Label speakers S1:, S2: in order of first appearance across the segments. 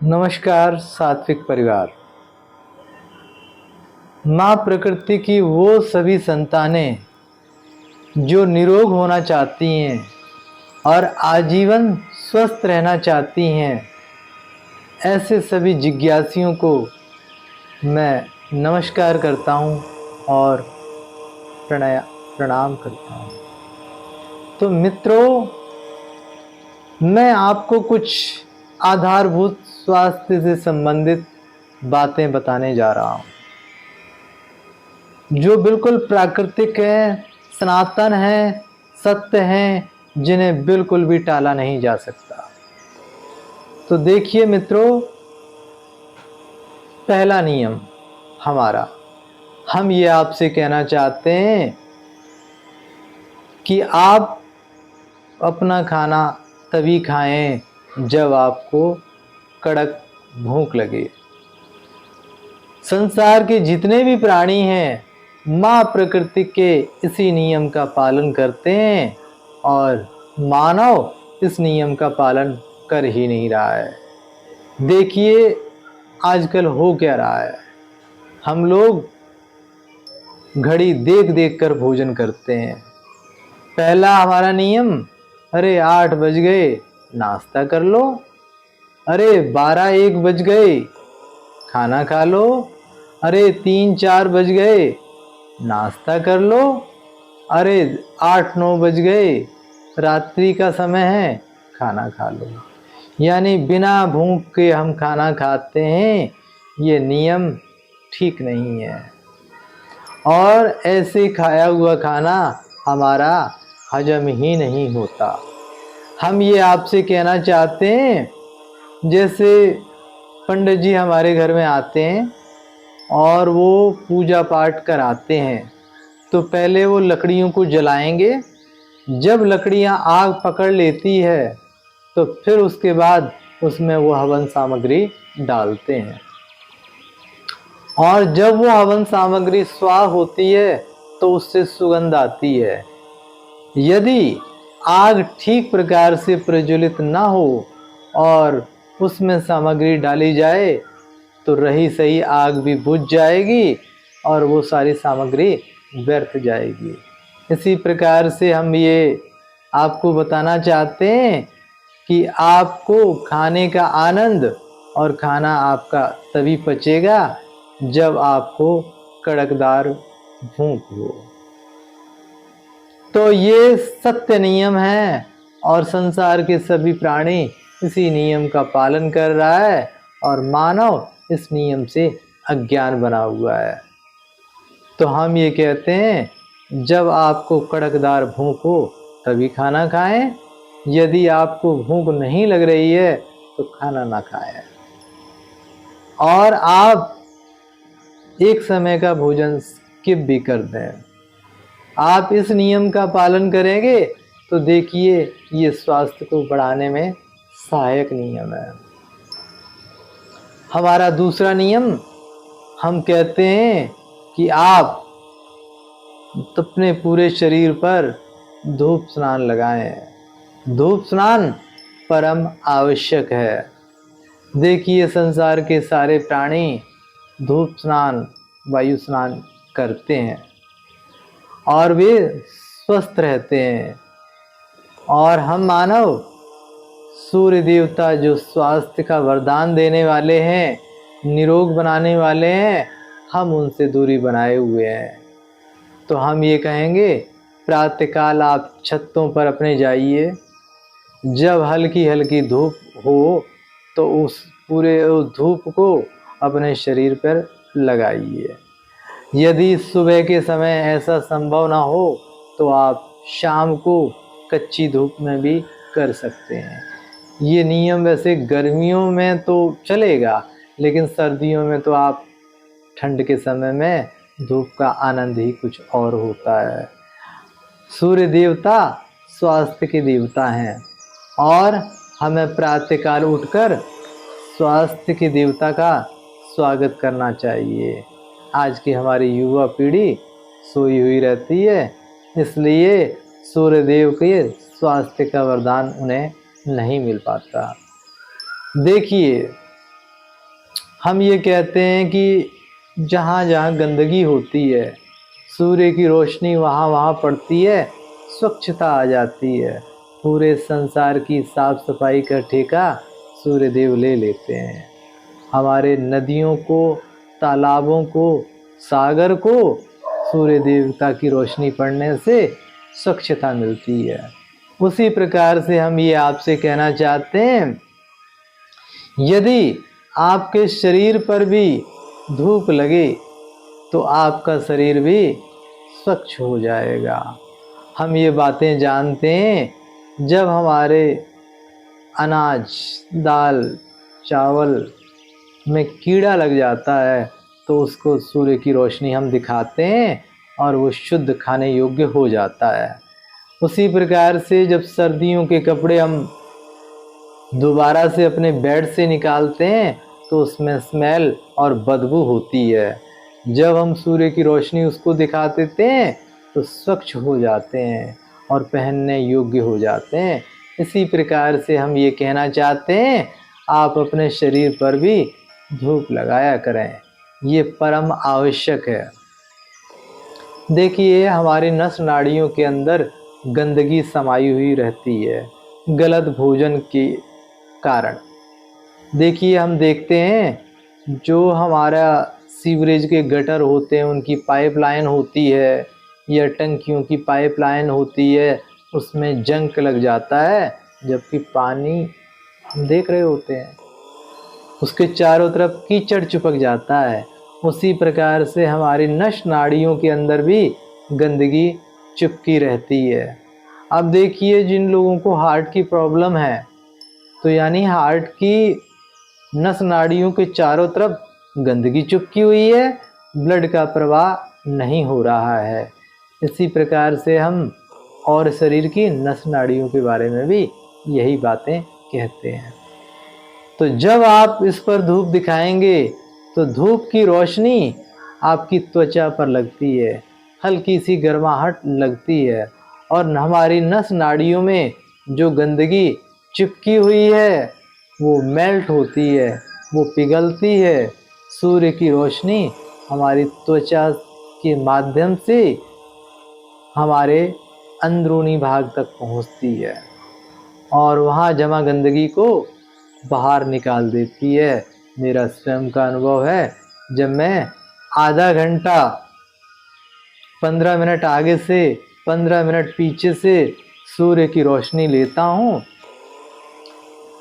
S1: नमस्कार सात्विक परिवार। माँ प्रकृति की वो सभी संतानें जो निरोग होना चाहती हैं और आजीवन स्वस्थ रहना चाहती हैं, ऐसे सभी जिज्ञासियों को मैं नमस्कार करता हूँ और प्रणाम करता हूँ। तो मित्रों, मैं आपको कुछ आधारभूत स्वास्थ्य से संबंधित बातें बताने जा रहा हूँ जो बिल्कुल प्राकृतिक हैं, सनातन हैं, सत्य हैं, जिन्हें बिल्कुल भी टाला नहीं जा सकता। तो देखिए मित्रों, पहला नियम हमारा, हम ये आपसे कहना चाहते हैं कि आप अपना खाना तभी खाएं जब आपको कड़क भूख लगे। संसार के जितने भी प्राणी हैं, माँ प्रकृति के इसी नियम का पालन करते हैं और मानव इस नियम का पालन कर ही नहीं रहा है। देखिए आजकल हो क्या रहा है, हम लोग घड़ी देख देख कर भोजन करते हैं। पहला हमारा नियम, अरे 8 बज गए नाश्ता कर लो, अरे 12-1 बज गए खाना खा लो, अरे 3-4 बज गए नाश्ता कर लो, अरे 8-9 बज गए रात्रि का समय है खाना खा लो। यानी बिना भूख के हम खाना खाते हैं, ये नियम ठीक नहीं है और ऐसे खाया हुआ खाना हमारा हजम ही नहीं होता। हम ये आपसे कहना चाहते हैं, जैसे पंडित जी हमारे घर में आते हैं और वो पूजा पाठ कराते हैं, तो पहले वो लकड़ियों को जलाएंगे। जब लकड़ियां आग पकड़ लेती है तो फिर उसके बाद उसमें वो हवन सामग्री डालते हैं और जब वो हवन सामग्री स्वाह होती है तो उससे सुगंध आती है। यदि आग ठीक प्रकार से प्रज्वलित ना हो और उसमें सामग्री डाली जाए तो रही सही आग भी बुझ जाएगी और वो सारी सामग्री व्यर्थ जाएगी। इसी प्रकार से हम ये आपको बताना चाहते हैं कि आपको खाने का आनंद और खाना आपका तभी पचेगा जब आपको कड़कदार भूख हो। तो ये सत्य नियम है और संसार के सभी प्राणी इसी नियम का पालन कर रहा है और मानव इस नियम से अज्ञान बना हुआ है। तो हम ये कहते हैं, जब आपको कड़कदार भूख हो तभी खाना खाएं, यदि आपको भूख नहीं लग रही है तो खाना ना खाएं और आप एक समय का भोजन स्किप भी कर दें। आप इस नियम का पालन करेंगे तो देखिए ये स्वास्थ्य को बढ़ाने में सहायक नियम है। हमारा दूसरा नियम, हम कहते हैं कि आप अपने पूरे शरीर पर धूप स्नान लगाएं। धूप स्नान परम आवश्यक है। देखिए संसार के सारे प्राणी धूप स्नान, वायु स्नान करते हैं और वे स्वस्थ रहते हैं और हम मानव सूर्य देवता जो स्वास्थ्य का वरदान देने वाले हैं, निरोग बनाने वाले हैं, हम उनसे दूरी बनाए हुए हैं। तो हम ये कहेंगे, प्रातःकाल आप छतों पर अपने जाइए, जब हल्की हल्की धूप हो तो उस धूप को अपने शरीर पर लगाइए। यदि सुबह के समय ऐसा संभव ना हो तो आप शाम को कच्ची धूप में भी कर सकते हैं। ये नियम वैसे गर्मियों में तो चलेगा, लेकिन सर्दियों में तो आप ठंड के समय में धूप का आनंद ही कुछ और होता है। सूर्य देवता स्वास्थ्य के देवता हैं और हमें प्रातःकाल उठकर स्वास्थ्य के देवता का स्वागत करना चाहिए। आज की हमारी युवा पीढ़ी सोई हुई रहती है, इसलिए सूर्यदेव के स्वास्थ्य का वरदान उन्हें नहीं मिल पाता। देखिए हम ये कहते हैं कि जहाँ जहाँ गंदगी होती है, सूर्य की रोशनी वहाँ वहाँ पड़ती है, स्वच्छता आ जाती है। पूरे संसार की साफ सफाई का ठेका सूर्य देव ले लेते हैं। हमारे नदियों को, तालाबों को, सागर को सूर्य देवता की रोशनी पड़ने से स्वच्छता मिलती है। उसी प्रकार से हम ये आपसे कहना चाहते हैं, यदि आपके शरीर पर भी धूप लगे तो आपका शरीर भी स्वच्छ हो जाएगा। हम ये बातें जानते हैं, जब हमारे अनाज, दाल, चावल में कीड़ा लग जाता है तो उसको सूर्य की रोशनी हम दिखाते हैं और वो शुद्ध खाने योग्य हो जाता है। उसी प्रकार से जब सर्दियों के कपड़े हम दोबारा से अपने बेड से निकालते हैं तो उसमें स्मेल और बदबू होती है। जब हम सूर्य की रोशनी उसको दिखा देते हैं तो स्वच्छ हो जाते हैं और पहनने योग्य हो जाते हैं। इसी प्रकार से हम ये कहना चाहते हैं, आप अपने शरीर पर भी धूप लगाया करें, ये परम आवश्यक है। देखिए, हमारी नस नाड़ियों के अंदर गंदगी समाई हुई रहती है गलत भोजन के कारण। देखिए, हम देखते हैं जो हमारा सीवरेज के गटर होते हैं, उनकी पाइपलाइन होती है या टंकियों की पाइपलाइन होती है, उसमें जंक लग जाता है, जबकि पानी हम देख रहे होते हैं उसके चारों तरफ कीचड़ चिपक जाता है। उसी प्रकार से हमारी नस नाड़ियों के अंदर भी गंदगी चिपकी रहती है। अब देखिए, जिन लोगों को हार्ट की प्रॉब्लम है, तो यानी हार्ट की नस नाड़ियों के चारों तरफ गंदगी चिपकी हुई है, ब्लड का प्रवाह नहीं हो रहा है। इसी प्रकार से हम और शरीर की नस नाड़ियों के बारे में भी यही बातें कहते हैं। तो जब आप इस पर धूप दिखाएंगे तो धूप की रोशनी आपकी त्वचा पर लगती है, हल्की सी गर्माहट लगती है और हमारी नस नाड़ियों में जो गंदगी चिपकी हुई है वो मेल्ट होती है, वो पिघलती है। सूर्य की रोशनी हमारी त्वचा के माध्यम से हमारे अंदरूनी भाग तक पहुंचती है और वहाँ जमा गंदगी को बाहर निकाल देती है। मेरा स्वयं का अनुभव है, जब मैं आधा घंटा 15 मिनट आगे से 15 मिनट पीछे से सूर्य की रोशनी लेता हूँ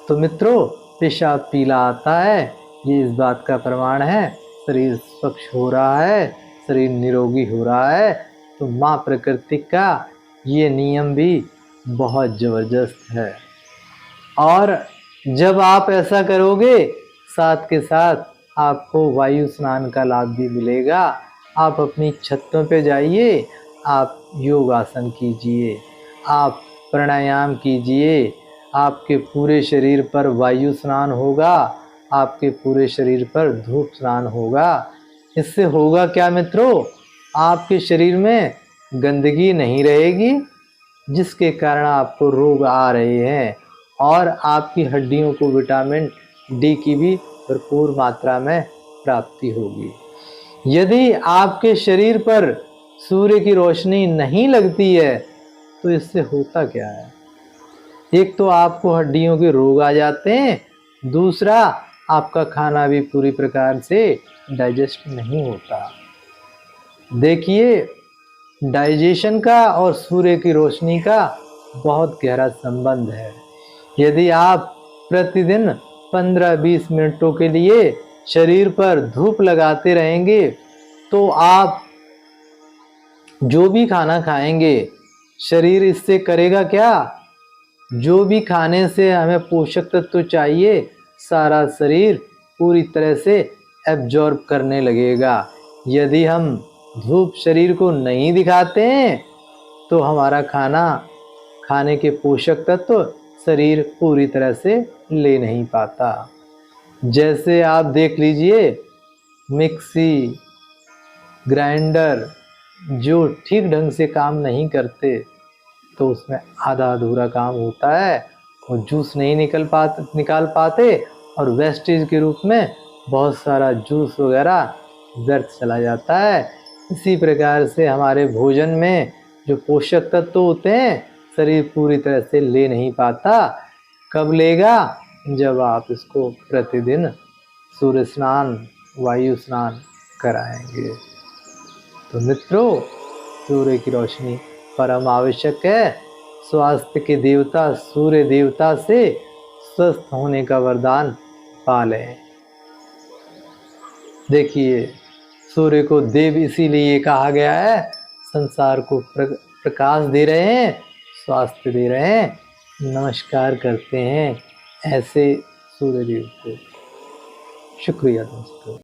S1: तो मित्रों, पेशाब पीला आता है। ये इस बात का प्रमाण है, शरीर स्वच्छ हो रहा है, शरीर निरोगी हो रहा है। तो माँ प्रकृति का ये नियम भी बहुत ज़बरदस्त है। और जब आप ऐसा करोगे, साथ के साथ आपको वायु स्नान का लाभ भी मिलेगा। आप अपनी छतों पे जाइए, आप योगासन कीजिए, आप प्राणायाम कीजिए, आपके पूरे शरीर पर वायु स्नान होगा, आपके पूरे शरीर पर धूप स्नान होगा। इससे होगा क्या मित्रों, आपके शरीर में गंदगी नहीं रहेगी, जिसके कारण आपको रोग आ रहे हैं और आपकी हड्डियों को विटामिन डी की भी भरपूर मात्रा में प्राप्ति होगी। यदि आपके शरीर पर सूर्य की रोशनी नहीं लगती है तो इससे होता क्या है, एक तो आपको हड्डियों के रोग आ जाते हैं, दूसरा आपका खाना भी पूरी प्रकार से डाइजेस्ट नहीं होता। देखिए, डाइजेशन का और सूर्य की रोशनी का बहुत गहरा संबंध है। यदि आप प्रतिदिन 15-20 मिनटों के लिए शरीर पर धूप लगाते रहेंगे तो आप जो भी खाना खाएंगे, शरीर इससे करेगा क्या, जो भी खाने से हमें पोषक तत्व चाहिए, सारा शरीर पूरी तरह से एब्जॉर्ब करने लगेगा। यदि हम धूप शरीर को नहीं दिखाते हैं तो हमारा खाने के पोषक तत्व शरीर पूरी तरह से ले नहीं पाता। जैसे आप देख लीजिए, मिक्सी, ग्राइंडर जो ठीक ढंग से काम नहीं करते तो उसमें आधा अधूरा काम होता है, वो जूस नहीं निकाल पाते और वेस्टेज के रूप में बहुत सारा जूस वगैरह व्यर्थ चला जाता है। इसी प्रकार से हमारे भोजन में जो पोषक तत्व होते हैं शरीर पूरी तरह से ले नहीं पाता। कब लेगा? जब आप इसको प्रतिदिन सूर्य स्नान, वायु स्नान कराएंगे। तो मित्रों, सूर्य की रोशनी परम आवश्यक है। स्वास्थ्य के देवता सूर्य देवता से स्वस्थ होने का वरदान पा लें। देखिए, सूर्य को देव इसीलिए कहा गया है, संसार को प्रकाश दे रहे हैं, स्वास्थ्य दे रहे हैं। नमस्कार करते हैं ऐसे सूर्य देव को। शुक्रिया दोस्तों।